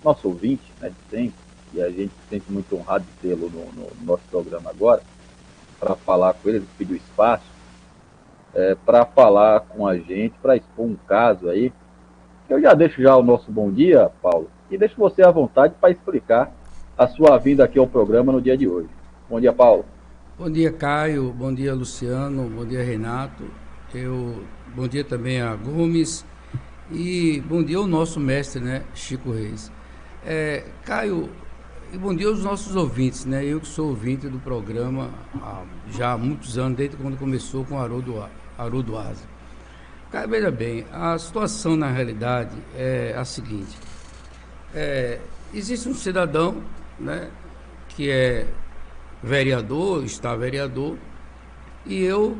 nosso ouvinte, né, de sempre, e a gente se sente muito honrado de tê-lo no nosso programa agora, para falar com ele, ele pediu espaço, para falar com a gente, para expor um caso aí. Eu já deixo já o nosso bom dia, Paulo, e deixo você à vontade para explicar a sua vinda aqui ao programa no dia de hoje. Bom dia, Paulo. Bom dia, Caio. Bom dia, Luciano. Bom dia, Renato. Bom dia também a Gomes. E bom dia ao nosso mestre, né, Chico Reis. Caio, e bom dia aos nossos ouvintes, né? Eu que sou ouvinte do programa já há muitos anos, desde quando começou com Haroldo Asa. Caio, veja bem, a situação na realidade é a seguinte. Existe um cidadão, né, que é vereador, está vereador, e eu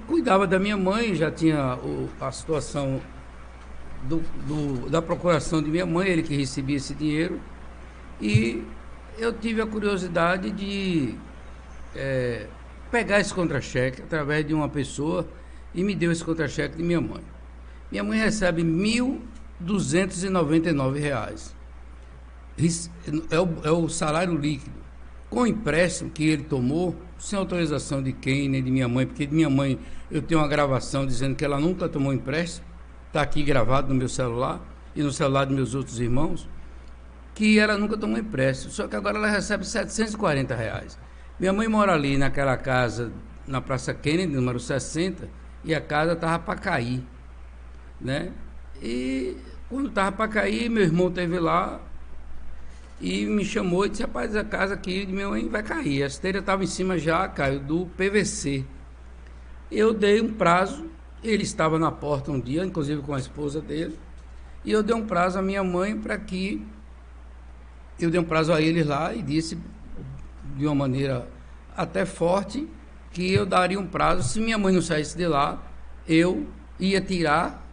cuidava da minha mãe, já tinha a situação da procuração de minha mãe, ele que recebia esse dinheiro, e eu tive a curiosidade de pegar esse contra-cheque através de uma pessoa e me deu esse contra-cheque de minha mãe. Minha mãe recebe R$ 1.299. É o salário líquido. Com o empréstimo que ele tomou, sem autorização de quem, nem de minha mãe, porque de minha mãe eu tenho uma gravação dizendo que ela nunca tomou empréstimo, está aqui gravado no meu celular e no celular dos meus outros irmãos, que ela nunca tomou empréstimo, só que agora ela recebe R$ 740. Minha mãe mora ali naquela casa, na Praça Kennedy, número 60, e a casa estava para cair, né? E quando estava para cair, meu irmão esteve lá, e me chamou e disse: rapaz, a casa aqui de minha mãe vai cair. A esteira estava em cima já, Caio, do PVC. Eu dei um prazo, ele estava na porta um dia, inclusive com a esposa dele, e eu dei um prazo à minha mãe para que... Eu dei um prazo a eles lá e disse, de uma maneira até forte, que eu daria um prazo. Se minha mãe não saísse de lá, eu ia tirar,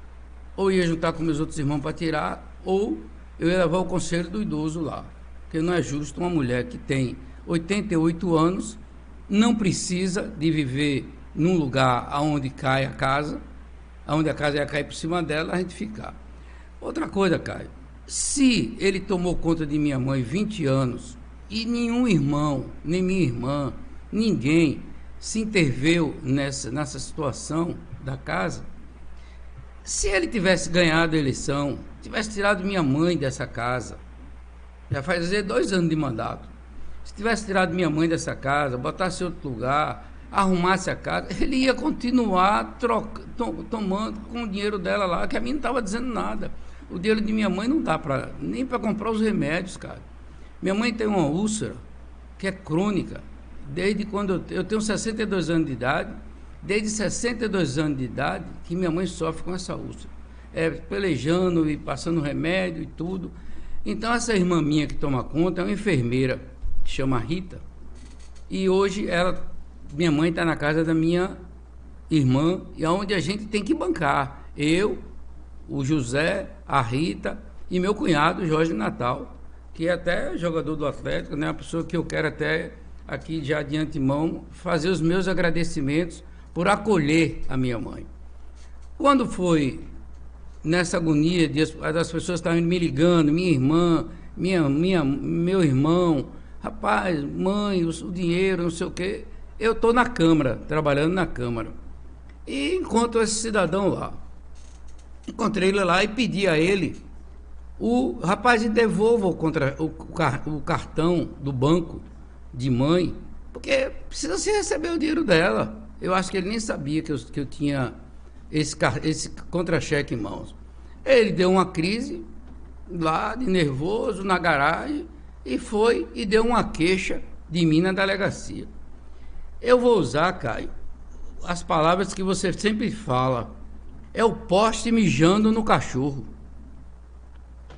ou ia juntar com meus outros irmãos para tirar, ou eu ia levar o conselho do idoso lá. Porque não é justo uma mulher que tem 88 anos, não precisa de viver num lugar onde cai a casa, onde a casa ia cair por cima dela, a gente ficar. Outra coisa, Caio, se ele tomou conta de minha mãe 20 anos e nenhum irmão, nem minha irmã, ninguém se interveio nessa situação da casa, se ele tivesse ganhado a eleição, tivesse tirado minha mãe dessa casa, já faz 2 anos de mandato, se tivesse tirado minha mãe dessa casa, botasse em outro lugar, arrumasse a casa, ele ia continuar tomando com o dinheiro dela lá, que a mim não estava dizendo nada. O dinheiro de minha mãe não dá nem para comprar os remédios, cara. Minha mãe tem uma úlcera que é crônica, desde quando eu tenho 62 anos de idade, desde 62 anos de idade que minha mãe sofre com essa úlcera. Pelejando e passando remédio e tudo. Então essa irmã minha que toma conta é uma enfermeira, que chama Rita, e hoje minha mãe está na casa da minha irmã, e onde a gente tem que bancar. Eu, o José, a Rita e meu cunhado, Jorge Natal, que é até jogador do Atlético, né? Uma pessoa que eu quero até aqui já de antemão fazer os meus agradecimentos por acolher a minha mãe. Quando foi nessa agonia das pessoas estavam me ligando, minha irmã, meu irmão, rapaz, mãe, o dinheiro, não sei o quê, eu estou na Câmara, trabalhando na Câmara, e encontro esse cidadão lá. Encontrei ele lá e pedi a ele, rapaz, devolva o cartão do banco de mãe, porque precisa se receber o dinheiro dela. Eu acho que ele nem sabia que eu tinha esse contra-cheque em mãos. Ele deu uma crise lá, de nervoso, na garagem, e foi e deu uma queixa de mim na delegacia. Eu vou usar, Caio, as palavras que você sempre fala: é o poste mijando no cachorro.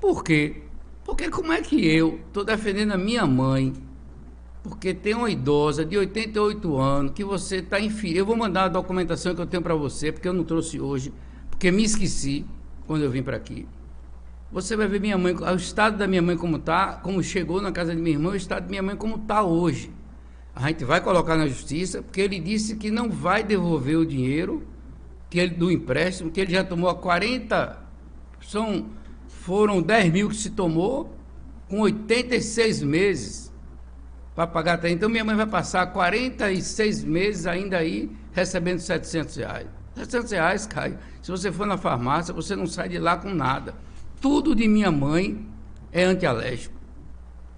Por quê? Porque como é que eu estou defendendo a minha mãe, porque tem uma idosa de 88 anos, que você está inferindo. Eu vou mandar a documentação que eu tenho para você, porque eu não trouxe hoje, porque me esqueci quando eu vim para aqui. Você vai ver minha mãe, o estado da minha mãe como está, como chegou na casa de minha irmã, o estado da minha mãe como está hoje. A gente vai colocar na justiça, porque ele disse que não vai devolver o dinheiro do empréstimo, que ele já tomou a 40, foram 10 mil que se tomou, com 86 meses para pagar até. Então minha mãe vai passar 46 meses ainda aí recebendo R$ 700. R$ 700, Caio. Se você for na farmácia, você não sai de lá com nada. Tudo de minha mãe é antialérgico.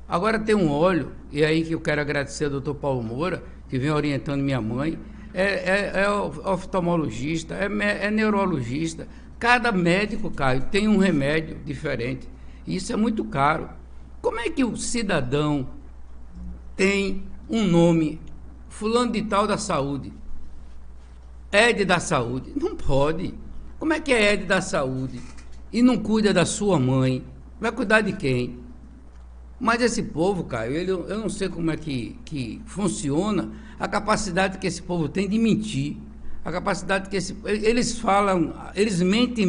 Agora tem um óleo, e é aí que eu quero agradecer ao doutor Paulo Moura, que vem orientando minha mãe, é oftalmologista, é neurologista. Cada médico, Caio, tem um remédio diferente. E isso é muito caro. Como é que o cidadão tem um nome, fulano de tal da saúde, Ed da saúde? Não pode. Como é que é Ed da saúde e não cuida da sua mãe? Vai cuidar de quem? Mas esse povo, Caio, eu não sei como é que funciona a capacidade que esse povo tem de mentir. A capacidade que eles falam, eles mentem,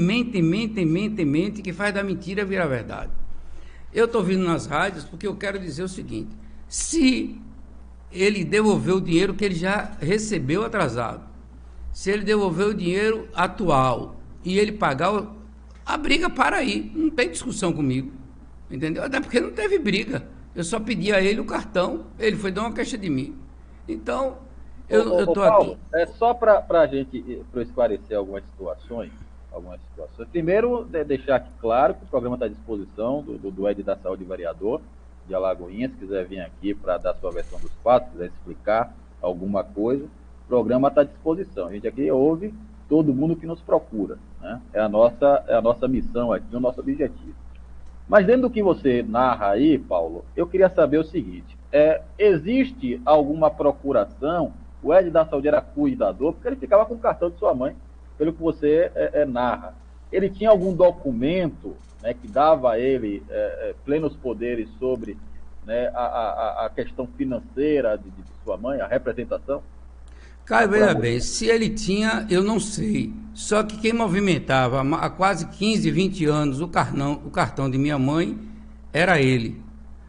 que faz da mentira virar verdade. Eu estou vindo nas rádios porque eu quero dizer o seguinte: se ele devolver o dinheiro que ele já recebeu atrasado, se ele devolver o dinheiro atual e ele pagar, a briga para aí, não tem discussão comigo, entendeu? Até porque não teve briga, eu só pedi a ele o cartão, ele foi dar uma queixa de mim. Então, eu estou aqui. É só para a gente esclarecer algumas situações. Primeiro, deixar aqui claro que o programa está à disposição do Ed da Saúde Vereador de Alagoinhas, se quiser vir aqui para dar sua versão dos fatos, quiser explicar alguma coisa, o programa está à disposição. A gente aqui ouve todo mundo que nos procura, né? É a nossa missão aqui, o nosso objetivo. Mas dentro do que você narra aí, Paulo, eu queria saber o seguinte: existe alguma procuração? O Ed da Saúde era cuidador, porque ele ficava com o cartão de sua mãe, pelo que você narra. Ele tinha algum documento, né, que dava a ele plenos poderes sobre, né, a questão financeira de sua mãe, a representação? Caio, veja bem, se ele tinha, eu não sei. Só que quem movimentava há quase 15, 20 anos o cartão de minha mãe era ele.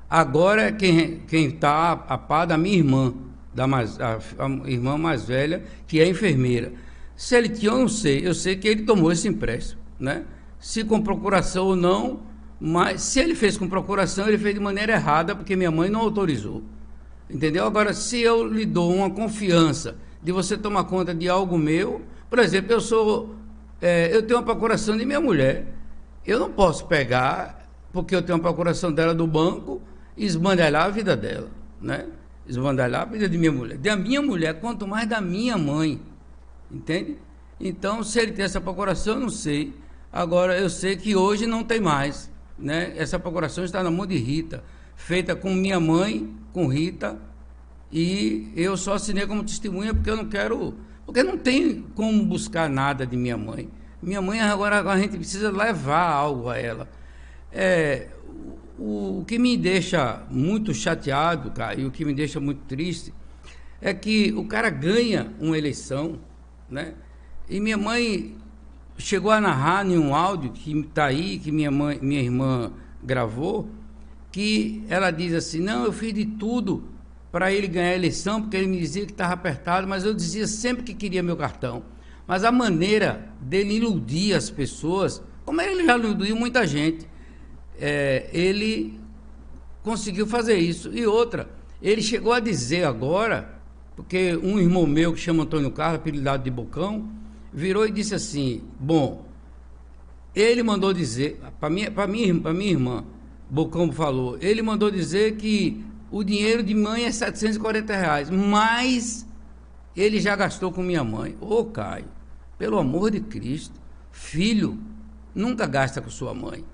Agora quem está a par da minha irmã, a irmã mais velha, que é enfermeira. Se ele tinha, eu não sei. Eu sei que ele tomou esse empréstimo, né? Se com procuração ou não, mas se ele fez com procuração, ele fez de maneira errada, porque minha mãe não autorizou. Entendeu? Agora, se eu lhe dou uma confiança de você tomar conta de algo meu, por exemplo, eu tenho uma procuração de minha mulher. Eu não posso pegar, porque eu tenho uma procuração dela do banco, e esbandalhar a vida dela, né? Esbandalhar a vida de minha mulher. Da minha mulher, quanto mais da minha mãe. Entende? Então, se ele tem essa procuração, eu não sei. Agora, eu sei que hoje não tem mais, né? Essa procuração está na mão de Rita, feita com minha mãe, com Rita, e eu só assinei como testemunha porque eu não quero... Porque não tem como buscar nada de minha mãe. Minha mãe, agora a gente precisa levar algo a ela. O que me deixa muito chateado, cara, e o que me deixa muito triste, é que o cara ganha uma eleição, né? E minha mãe chegou a narrar em um áudio que está aí, que minha irmã gravou, que ela diz assim: não, eu fiz de tudo para ele ganhar a eleição, porque ele me dizia que estava apertado, mas eu dizia sempre que queria meu cartão. Mas a maneira dele iludir as pessoas, como ele já iludiu muita gente, ele conseguiu fazer isso. E outra, ele chegou a dizer agora, porque um irmão meu que chama Antônio Carlos, apelidado de Bocão, virou e disse assim: bom, ele mandou dizer, para minha irmã, Bocão falou, ele mandou dizer que o dinheiro de mãe é R$ 740, mas ele já gastou com minha mãe. Ô, Caio, pelo amor de Cristo, filho nunca gasta com sua mãe.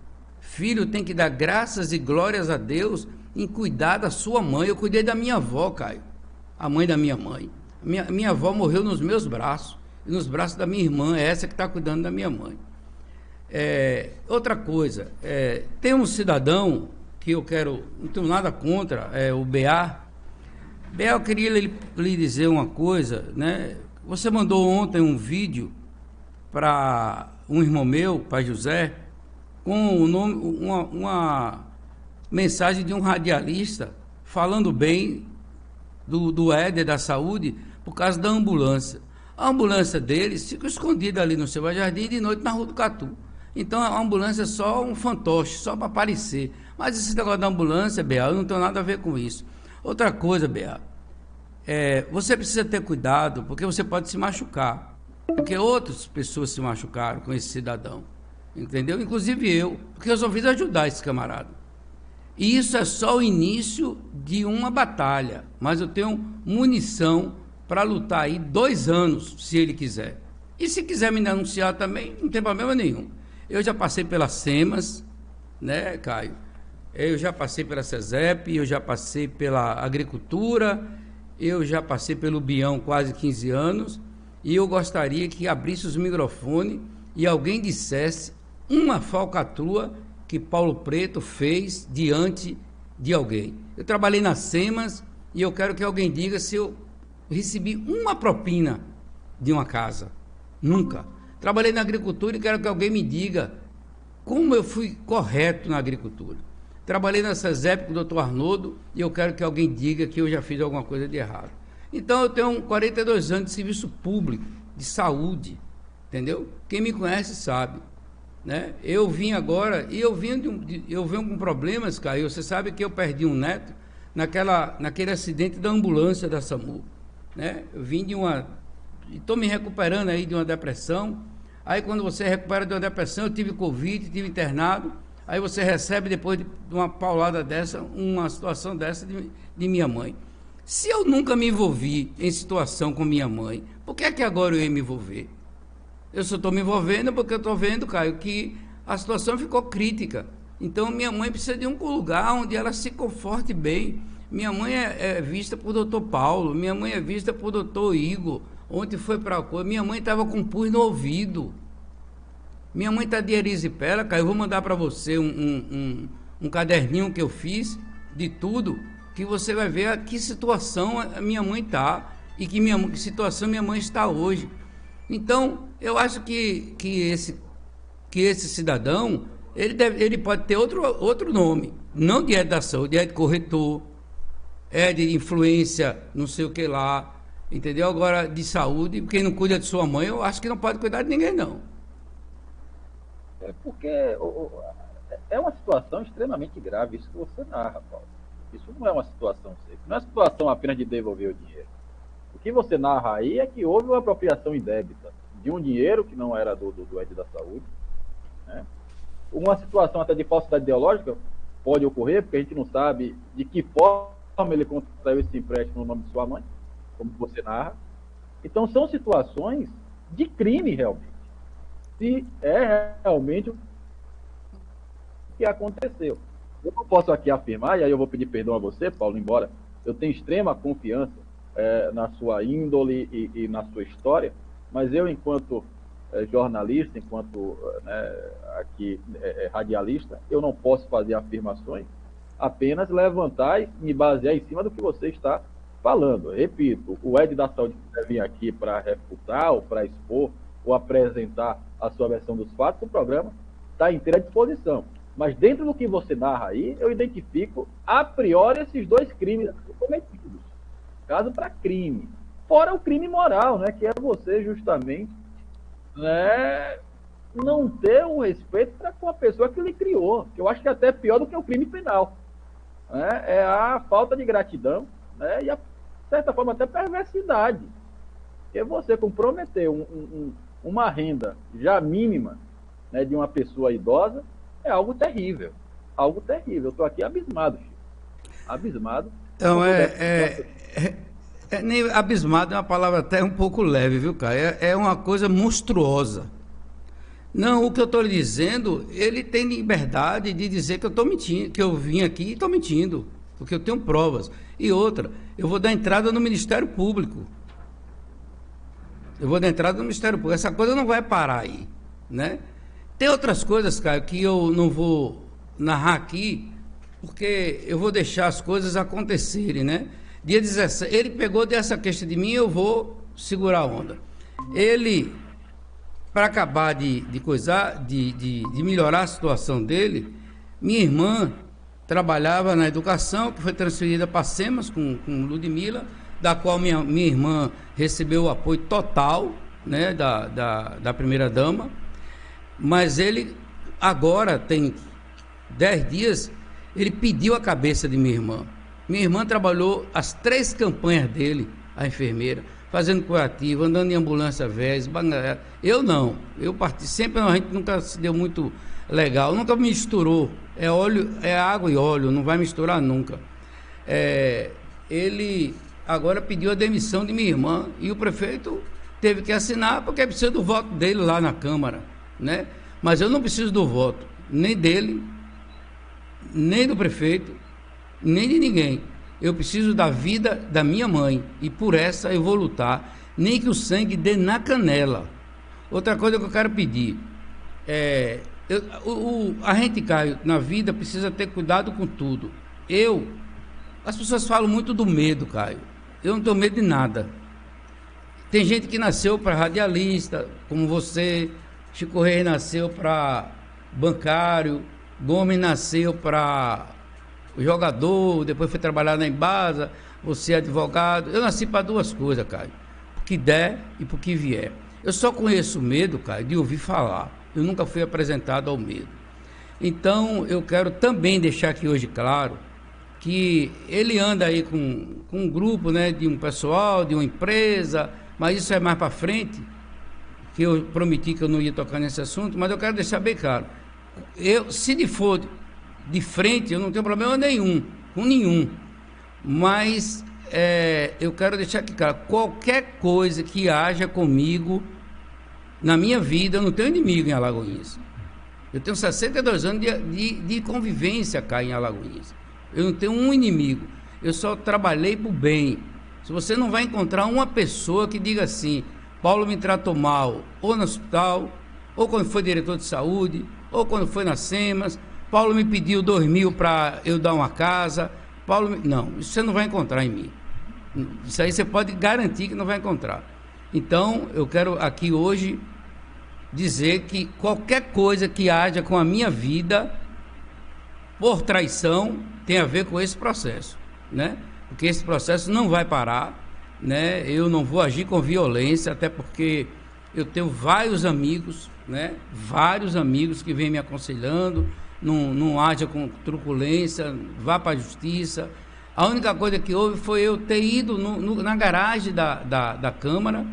Filho tem que dar graças e glórias a Deus em cuidar da sua mãe. Eu cuidei da minha avó, Caio, a mãe da minha mãe. Minha avó morreu nos meus braços, e nos braços da minha irmã, é essa que está cuidando da minha mãe. Outra coisa, tem um cidadão que eu quero, não tenho nada contra, o BA. BA, eu queria lhe dizer uma coisa, né? Você mandou ontem um vídeo para um irmão meu, para José, com o nome, uma mensagem de um radialista falando bem do Éder da Saúde por causa da ambulância. A ambulância deles fica escondida ali no seu jardim e de noite na Rua do Catu. Então a ambulância é só um fantoche, só para aparecer. Mas esse negócio da ambulância, Bea, eu não tenho nada a ver com isso. Outra coisa, Bea, você precisa ter cuidado, porque você pode se machucar. Porque outras pessoas se machucaram com esse cidadão. Entendeu? Inclusive eu, porque eu só fiz ajudar esse camarada. E isso é só o início de uma batalha. Mas eu tenho munição para lutar aí 2 anos, se ele quiser. E se quiser me denunciar também, não tem problema nenhum. Eu já passei pelas SEMAS, né, Caio? Eu já passei pela SESEP, eu já passei pela agricultura, eu já passei pelo Bião quase 15 anos, e eu gostaria que abrisse os microfones e alguém dissesse uma falcatrua que Paulo Preto fez diante de alguém. Eu trabalhei nas SEMAS e eu quero que alguém diga se eu recebi uma propina de uma casa. Nunca. Trabalhei na agricultura e quero que alguém me diga como eu fui correto na agricultura. Trabalhei na SESEP com o doutor Arnoldo e eu quero que alguém diga que eu já fiz alguma coisa de errado. Então eu tenho 42 anos de serviço público, de saúde, entendeu? Quem me conhece sabe, né? Eu vim agora e eu venho com problemas, Caio. Você sabe que eu perdi um neto naquele acidente da ambulância da SAMU, né? Eu vim estou me recuperando aí de uma depressão. Aí quando você recupera de uma depressão, eu tive Covid, tive internado. Aí você recebe depois de uma paulada dessa, uma situação dessa de minha mãe. Se eu nunca me envolvi em situação com minha mãe, por que é que agora eu ia me envolver? Eu só estou me envolvendo porque eu estou vendo, Caio, que a situação ficou crítica. Então minha mãe precisa de um lugar onde ela se conforte bem. Minha mãe é vista por doutor Paulo, minha mãe é vista por doutor Igor. Ontem foi para a coisa, minha mãe estava com pus no ouvido. Minha mãe está de erisipela, Caio. Eu vou mandar para você um caderninho que eu fiz de tudo, que você vai ver a que situação a minha mãe está e que situação minha mãe está hoje. Então, eu acho que esse cidadão, ele pode ter outro nome, não de Ed da Saúde, é de corretor, é de influência, não sei o que lá, entendeu? Agora, de saúde, quem não cuida de sua mãe, eu acho que não pode cuidar de ninguém, não. Porque é uma situação extremamente grave, isso que você narra, Paulo. Isso não é uma situação simples, não é uma situação apenas de devolver o dinheiro. O que você narra aí é que houve uma apropriação indébita de um dinheiro que não era do Ed da Saúde, né? Uma situação até de falsidade ideológica pode ocorrer, porque a gente não sabe de que forma ele contraiu esse empréstimo no nome de sua mãe, como você narra. Então são situações de crime realmente. Se é realmente o que aconteceu. Eu não posso aqui afirmar, e aí eu vou pedir perdão a você, Paulo, embora eu tenha extrema confiança na sua índole e na sua história, mas eu, enquanto jornalista, enquanto aqui radialista, eu não posso fazer afirmações, apenas levantar e me basear em cima do que você está falando. Repito, o Ed da Saúde quiser vir aqui para refutar ou para expor ou apresentar a sua versão dos fatos, o programa está inteiro à disposição. Mas dentro do que você narra aí, eu identifico a priori esses 2 crimes cometidos. Caso para crime. Fora o crime moral, né, que é você justamente, né, não ter o respeito para com a pessoa que lhe criou, que eu acho que é até pior do que o crime penal. Né? É a falta de gratidão, né, e, de certa forma, até perversidade. Porque você comprometer uma renda já mínima, né, de uma pessoa idosa é algo terrível. Algo terrível. Eu estou aqui abismado, Chico. Abismado. Então, nem abismado é uma palavra até um pouco leve, viu, Caio? É uma coisa monstruosa. Não, o que eu estou lhe dizendo, ele tem liberdade de dizer que eu estou mentindo, que eu vim aqui e estou mentindo, porque eu tenho provas. E outra, eu vou dar entrada no Ministério Público. Essa coisa não vai parar aí, né? Tem outras coisas, Caio, que eu não vou narrar aqui, porque eu vou deixar as coisas acontecerem, né? Dia 17, ele pegou dessa queixa de mim, eu vou segurar a onda. Ele, para acabar de melhorar a situação dele, minha irmã trabalhava na educação, que foi transferida para SEMAS com Ludmila, da qual minha irmã recebeu o apoio total, né, da primeira-dama. Mas ele, agora, tem 10 dias, ele pediu a cabeça de minha irmã. Minha irmã trabalhou as 3 campanhas dele, a enfermeira, fazendo curativo, andando em ambulância velha. Eu não, eu parti, sempre a gente nunca se deu muito legal, nunca misturou, é óleo, é água e óleo, não vai misturar nunca. Ele agora pediu a demissão de minha irmã e o prefeito teve que assinar porque precisa do voto dele lá na Câmara, né? Mas eu não preciso do voto, nem dele, nem do prefeito, nem de ninguém. Eu preciso da vida da minha mãe e por essa eu vou lutar, nem que o sangue dê na canela. Outra coisa que eu quero pedir, a gente, Caio, na vida precisa ter cuidado com tudo. As pessoas falam muito do medo, Caio. Eu não tenho medo de nada. Tem gente que nasceu para radialista, como você, Chico Reis nasceu para bancário, Gomes nasceu para jogador, depois foi trabalhar na Embasa, você é advogado. Eu nasci para 2 coisas, Caio. Por que der e por que vier. Eu só conheço o medo, Caio, de ouvir falar. Eu nunca fui apresentado ao medo. Então, eu quero também deixar aqui hoje claro que ele anda aí com um grupo, né, de um pessoal, de uma empresa, mas isso é mais para frente, que eu prometi que eu não ia tocar nesse assunto, mas eu quero deixar bem claro. Se for de frente, eu não tenho problema nenhum, com nenhum, mas eu quero deixar aqui claro, qualquer coisa que haja comigo na minha vida, eu não tenho inimigo em Alagoinhas. Eu tenho 62 anos de convivência cá em Alagoinhas. Eu não tenho um inimigo. Eu só trabalhei por bem. Se você não vai encontrar uma pessoa que diga assim, Paulo me tratou mal, ou no hospital, ou quando foi diretor de saúde, ou quando foi na SEMAS, Paulo me pediu 2.000 para eu dar uma casa, não, isso você não vai encontrar em mim. Isso aí você pode garantir que não vai encontrar. Então, eu quero aqui hoje dizer que qualquer coisa que haja com a minha vida, por traição, tem a ver com esse processo, né? Porque esse processo não vai parar, né? Eu não vou agir com violência, até porque eu tenho vários amigos, né? Vários amigos que vêm me aconselhando, não haja com truculência, vá para a justiça. A única coisa que houve foi eu ter ido na garagem da Câmara,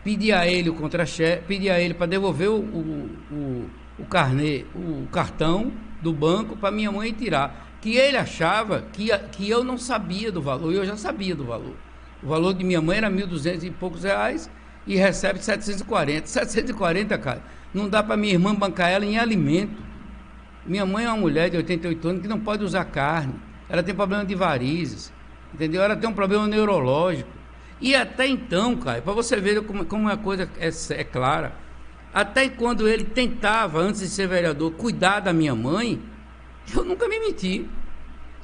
pedir a ele o contra-cheque, pedir a ele para devolver o cartão do banco para minha mãe tirar. Que ele achava que eu não sabia do valor, e eu já sabia do valor. O valor de minha mãe era 1.200 e poucos reais e recebe 740. 740, cara, não dá para minha irmã bancar ela em alimento. Minha mãe é uma mulher de 88 anos que não pode usar carne. Ela tem problema de varizes, entendeu? Ela tem um problema neurológico. E até então, cara, para você ver como a coisa é clara, até quando ele tentava, antes de ser vereador, cuidar da minha mãe, eu nunca me meti.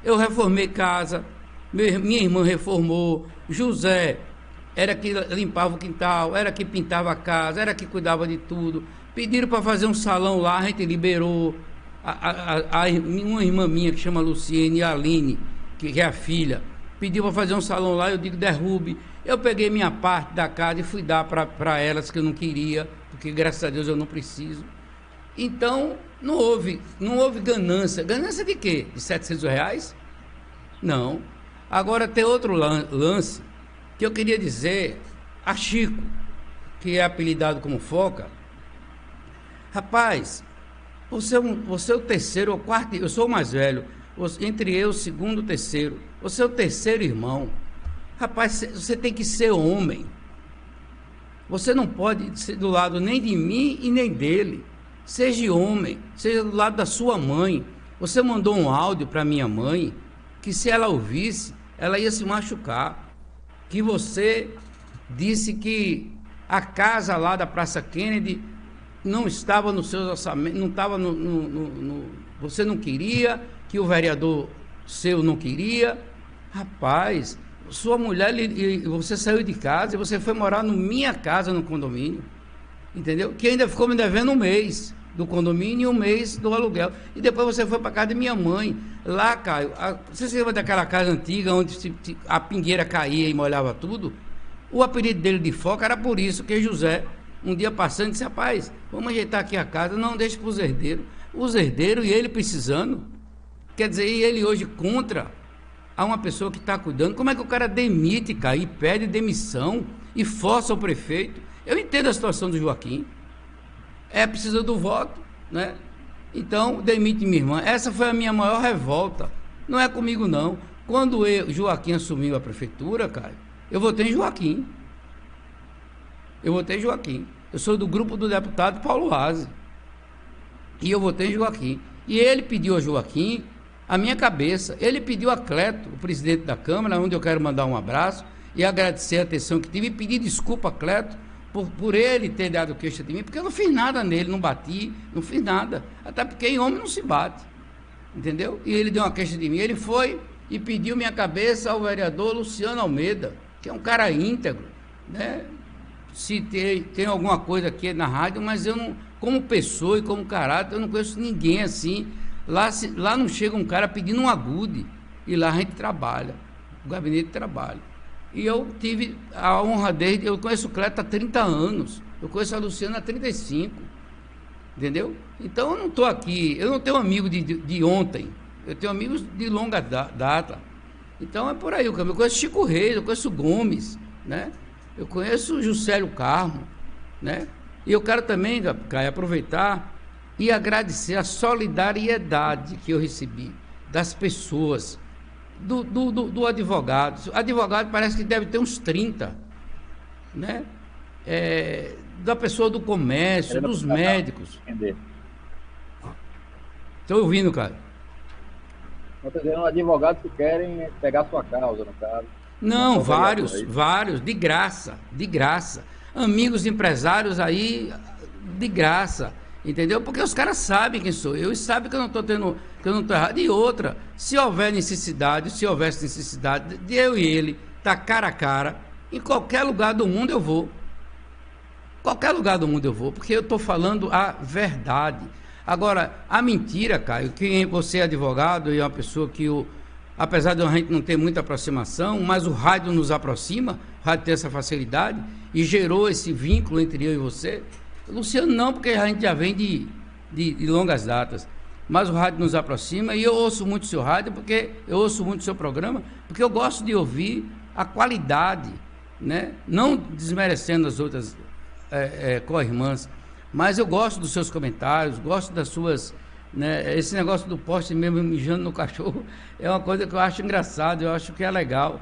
Eu reformei casa, minha irmã reformou, José era que limpava o quintal, era que pintava a casa, era que cuidava de tudo. Pediram para fazer um salão lá, a gente liberou. Uma irmã minha que chama Luciene e a Aline, que é a filha, pediu para fazer um salão lá, eu digo derrube. Eu peguei minha parte da casa e fui dar para elas que eu não queria, porque graças a Deus eu não preciso. Então, não houve ganância. Ganância de quê? De 700 reais? Não. Agora tem outro lance que eu queria dizer a Chico, que é apelidado como Foca. Rapaz, você é o terceiro ou quarto, eu sou o mais velho, entre eu, o segundo e o terceiro. Você é o terceiro irmão. Rapaz, você tem que ser homem. Você não pode ser do lado nem de mim e nem dele. Seja homem, seja do lado da sua mãe. Você mandou um áudio para minha mãe que se ela ouvisse, ela ia se machucar. Que você disse que a casa lá da Praça Kennedy não estava nos seus orçamentos, não estava você não queria, que o vereador seu não queria. Rapaz, sua mulher, você saiu de casa e você foi morar na minha casa no condomínio, entendeu? Que ainda ficou me devendo um mês do condomínio e um mês do aluguel. E depois você foi para casa de minha mãe. Lá, Caio, você se lembra daquela casa antiga onde a pingueira caía e molhava tudo? O apelido dele de Foca era por isso, que José um dia passando e disse, rapaz, vamos ajeitar aqui a casa, não, deixa para os herdeiros e ele precisando, quer dizer, e ele hoje contra a uma pessoa que está cuidando, como é que o cara demite, cara, e pede demissão e força o prefeito? Eu entendo a situação do Joaquim, precisa do voto, né? Então, demite minha irmã. Essa foi a minha maior revolta. Não é comigo, não. Quando Joaquim assumiu a prefeitura, cara, eu votei em Joaquim. Eu sou do grupo do deputado Paulo Aze. E eu votei em Joaquim. E ele pediu a Joaquim a minha cabeça. Ele pediu a Cleto, o presidente da Câmara, onde eu quero mandar um abraço e agradecer a atenção que tive e pedir desculpa a Cleto por ele ter dado queixa de mim, porque eu não fiz nada nele, não bati, não fiz nada. Até porque em homem não se bate, entendeu? E ele deu uma queixa de mim. Ele foi e pediu minha cabeça ao vereador Luciano Almeida, que é um cara íntegro, né? Se tem alguma coisa aqui na rádio, mas eu não, como pessoa e como caráter, eu não conheço ninguém assim. Lá não chega um cara pedindo um agude, e lá a gente trabalha, o gabinete trabalha. E eu tive a honra eu conheço o Cleto há 30 anos, eu conheço a Luciana há 35, entendeu? Então eu não estou aqui, eu não tenho amigo de ontem, eu tenho amigos de longa data. Então é por aí, eu conheço Chico Reis, eu conheço Gomes, né? Eu conheço o Juscelio Carmo, né? E eu quero também, Caio, aproveitar e agradecer a solidariedade que eu recebi das pessoas, do advogado. O advogado parece que deve ter uns 30, né? Da pessoa do comércio, dos médicos. Estou ouvindo, cara. Estou dizendo advogados que querem pegar sua causa, no caso. Não, vários, de graça. Amigos empresários aí, de graça. Entendeu? Porque os caras sabem quem sou eu e sabem que eu não estou errado. E outra, se houvesse necessidade de eu e ele estar cara a cara, em qualquer lugar do mundo eu vou. Porque eu estou falando a verdade. Agora, a mentira, Caio, que você é advogado e é uma pessoa que, apesar de a gente não ter muita aproximação, mas o rádio nos aproxima, o rádio tem essa facilidade e gerou esse vínculo entre eu e você. Luciano não, porque a gente já vem de longas datas, mas o rádio nos aproxima e eu ouço muito o seu rádio, porque eu ouço muito o seu programa, porque eu gosto de ouvir a qualidade, né? Não desmerecendo as outras co-irmãs, mas eu gosto dos seus comentários, gosto das suas, né? Esse negócio do poste mesmo mijando no cachorro é uma coisa que eu acho engraçado, eu acho que é legal,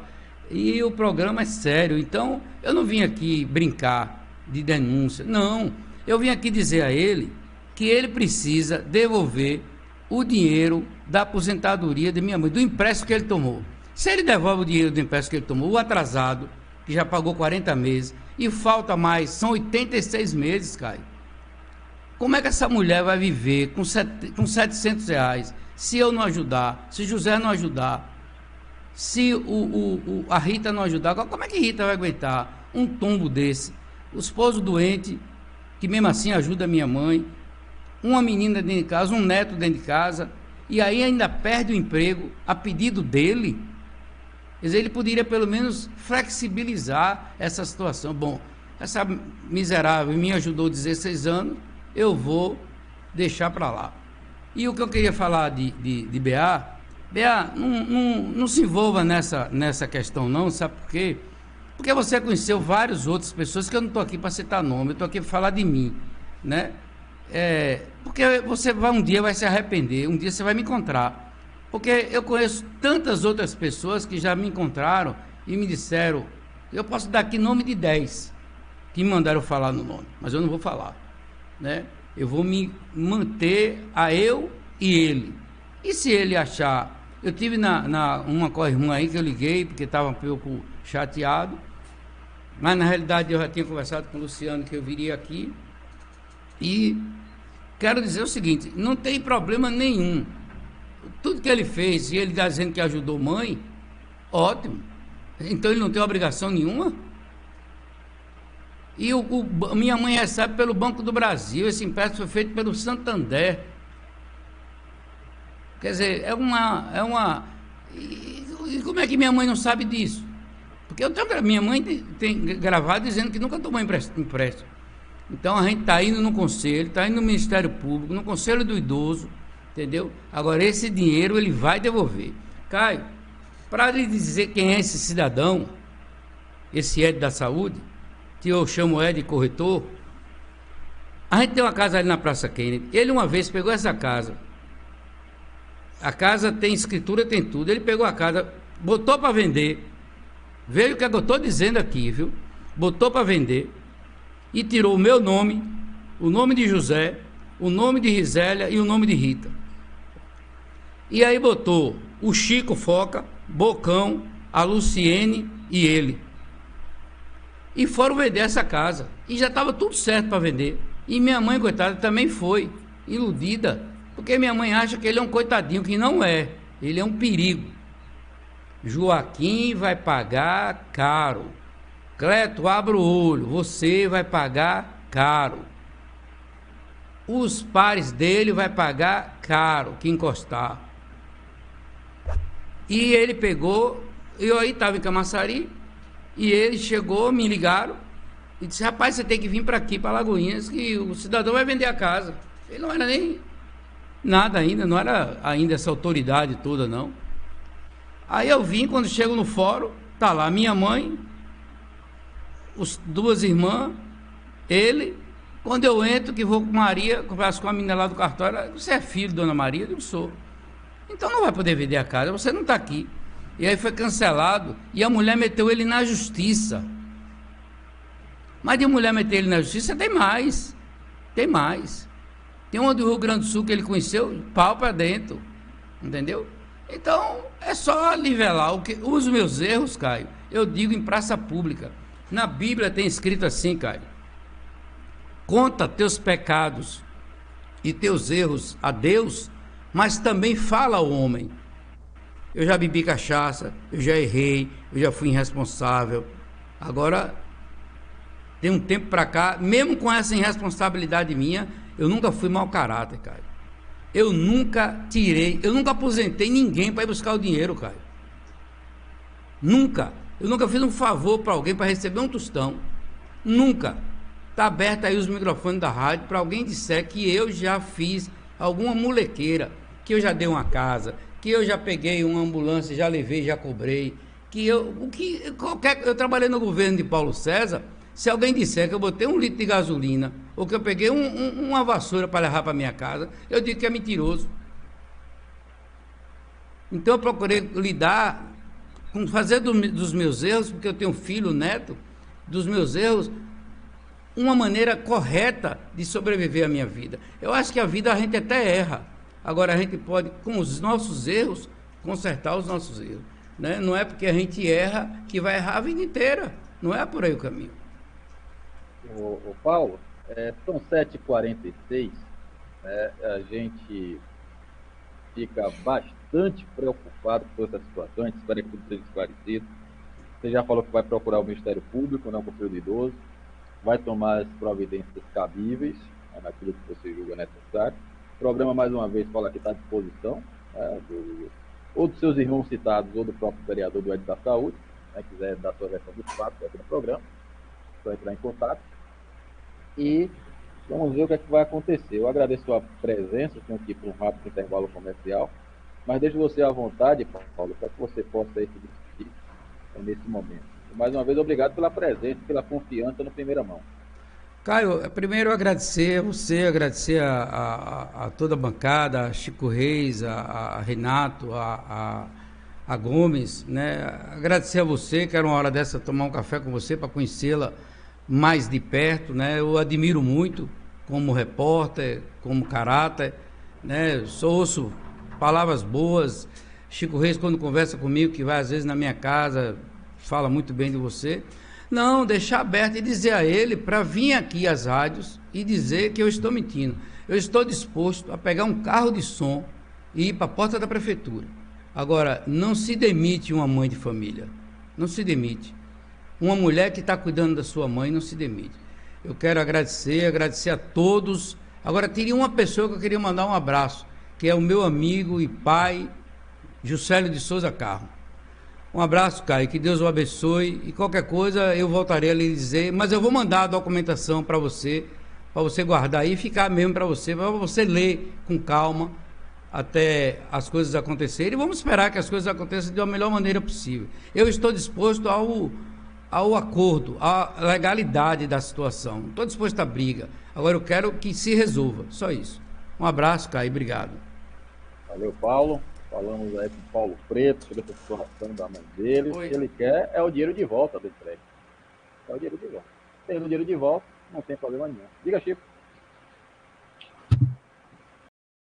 e o programa é sério, então eu não vim aqui brincar de denúncia, não. Eu vim aqui dizer a ele que ele precisa devolver o dinheiro da aposentadoria de minha mãe, do empréstimo que ele tomou. Se ele devolve o dinheiro do empréstimo que ele tomou, o atrasado, que já pagou 40 meses, e falta mais, são 86 meses, Caio. Como é que essa mulher vai viver com 700 reais, se eu não ajudar, se José não ajudar, se a Rita não ajudar? Como é que Rita vai aguentar um tombo desse? O esposo doente, que mesmo assim ajuda a minha mãe, uma menina dentro de casa, um neto dentro de casa, e aí ainda perde o emprego a pedido dele. Quer dizer, ele poderia pelo menos flexibilizar essa situação. Bom, essa miserável me ajudou 16 anos, eu vou deixar para lá. E o que eu queria falar de BA, não se envolva nessa questão não, sabe por quê? Porque você conheceu várias outras pessoas que eu não estou aqui para citar nome, eu estou aqui para falar de mim, né? Porque você um dia vai se arrepender, um dia você vai me encontrar. Porque eu conheço tantas outras pessoas que já me encontraram e me disseram, eu posso dar aqui nome de 10 que me mandaram falar no nome, mas eu não vou falar, né? Eu vou me manter a eu e ele. E se ele achar... Eu tive uma co-irmã aí que eu liguei, porque estava um pouco chateado, mas na realidade eu já tinha conversado com o Luciano que eu viria aqui, e quero dizer o seguinte, não tem problema nenhum. Tudo que ele fez, e ele está dizendo que ajudou mãe, ótimo. Então ele não tem obrigação nenhuma. E minha mãe recebe pelo Banco do Brasil, esse empréstimo foi feito pelo Santander. Quer dizer, E como é que minha mãe não sabe disso? Porque minha mãe tem gravado dizendo que nunca tomou empréstimo. Então a gente está indo no conselho, está indo no Ministério Público, no Conselho do Idoso, entendeu? Agora esse dinheiro ele vai devolver. Caio, para lhe dizer quem é esse cidadão, esse Ed da Saúde, que eu chamo Ed corretor, a gente tem uma casa ali na Praça Kennedy. Ele uma vez pegou essa casa. A casa tem escritura, tem tudo. Ele pegou a casa, botou para vender. Veio o que eu estou dizendo aqui, viu? Botou para vender e tirou o meu nome, o nome de José, o nome de Risélia e o nome de Rita. E aí botou o Chico Foca, Bocão, a Luciene e ele. E foram vender essa casa. E já estava tudo certo para vender. E minha mãe, coitada, também foi iludida, porque minha mãe acha que ele é um coitadinho, que não é. Ele é um perigo. Joaquim vai pagar caro. Cleto, abra o olho, você vai pagar caro. Os pares dele vai pagar caro, que encostar. E ele pegou, eu aí estava em Camaçari, e ele chegou, me ligaram, e disse, rapaz, você tem que vir para aqui, para Lagoinhas, que o cidadão vai vender a casa. Ele não era nem nada ainda, não era ainda essa autoridade toda, não. Aí eu vim, quando chego no fórum, tá lá minha mãe, duas irmãs, ele. Quando eu entro, que vou com Maria, converso com a menina lá do cartório, você é filho de Dona Maria? Eu digo, sou. Então não vai poder vender a casa, você não está aqui. E aí foi cancelado, e a mulher meteu ele na justiça. Mas de mulher meter ele na justiça, tem mais. Tem mais. Tem uma do Rio Grande do Sul que ele conheceu, pau para dentro. Entendeu? Então, é só nivelar. Os meus erros, Caio, eu digo em praça pública. Na Bíblia tem escrito assim, Caio. Conta teus pecados e teus erros a Deus, mas também fala ao homem. Eu já bebi cachaça, eu já errei, eu já fui irresponsável. Agora, tem um tempo para cá, mesmo com essa irresponsabilidade minha, eu nunca fui mau caráter, Caio. Eu nunca aposentei ninguém para ir buscar o dinheiro, Caio. Nunca. Eu nunca fiz um favor para alguém para receber um tostão. Nunca. Está aberto aí os microfones da rádio para alguém disser que eu já fiz alguma molequeira, que eu já dei uma casa, que eu já peguei uma ambulância, já levei, já cobrei, eu trabalhei no governo de Paulo César. Se alguém disser que eu botei 1 litro de gasolina ou que eu peguei uma vassoura para levar para minha casa, eu digo que é mentiroso. Então eu procurei lidar com fazer dos meus erros, porque eu tenho filho, neto, dos meus erros, uma maneira correta de sobreviver à minha vida. Eu acho que a vida a gente até erra. Agora a gente pode, com os nossos erros, consertar os nossos erros. Né? Não é porque a gente erra que vai errar a vida inteira. Não é por aí o caminho. Ô Paulo, são 7h46, né? A gente fica bastante preocupado com essa situação, a gente espera que tudo seja esclarecido. Você já falou que vai procurar o Ministério Público, não o Conselho do Idoso, vai tomar as providências cabíveis, né, naquilo que você julga necessário. O programa, mais uma vez, fala que está à disposição, né, ou dos seus irmãos citados, ou do próprio vereador do Ed da Saúde, né, quiser dar sua versão dos fatos aqui no programa, só entrar em contato. E vamos ver o que é que vai acontecer. Eu agradeço a presença, tenho que ir para um rápido intervalo comercial, mas deixo você à vontade, Paulo, para que você possa se despedir nesse momento. Mais uma vez, obrigado pela presença, pela confiança no Primeira Mão. Caio, primeiro agradecer a você, agradecer a toda a bancada, a Chico Reis, a Renato, a Gomes, né? Agradecer a você, quero uma hora dessa tomar um café com você para conhecê-la mais de perto, né? Eu admiro muito como repórter, como caráter, né? Só ouço palavras boas. Chico Reis, quando conversa comigo, que vai às vezes na minha casa, fala muito bem de você. Não, deixar aberto e dizer a ele para vir aqui às rádios e dizer que eu estou mentindo. Eu estou disposto a pegar um carro de som e ir para a porta da prefeitura. Agora, não se demite uma mãe de família. Não se demite. Uma mulher que está cuidando da sua mãe não se demite. Eu quero agradecer a todos. Agora, teria uma pessoa que eu queria mandar um abraço, que é o meu amigo e pai, Juscelio de Souza Carmo. Um abraço, Caio, que Deus o abençoe, e qualquer coisa eu voltarei a lhe dizer, mas eu vou mandar a documentação para você, para você guardar aí e ficar mesmo para você ler com calma até as coisas acontecerem. E vamos esperar que as coisas aconteçam da melhor maneira possível. Eu estou disposto ao acordo, à legalidade da situação. Não estou disposto à briga. Agora eu quero que se resolva. Só isso. Um abraço, Caio. Obrigado. Valeu, Paulo. Falamos aí com o Paulo Preto sobre essa situação da mãe dele. Oi. O que ele quer é o dinheiro de volta do empréstimo. É o dinheiro de volta. Tendo o dinheiro de volta, não tem problema nenhum. Diga, Chico.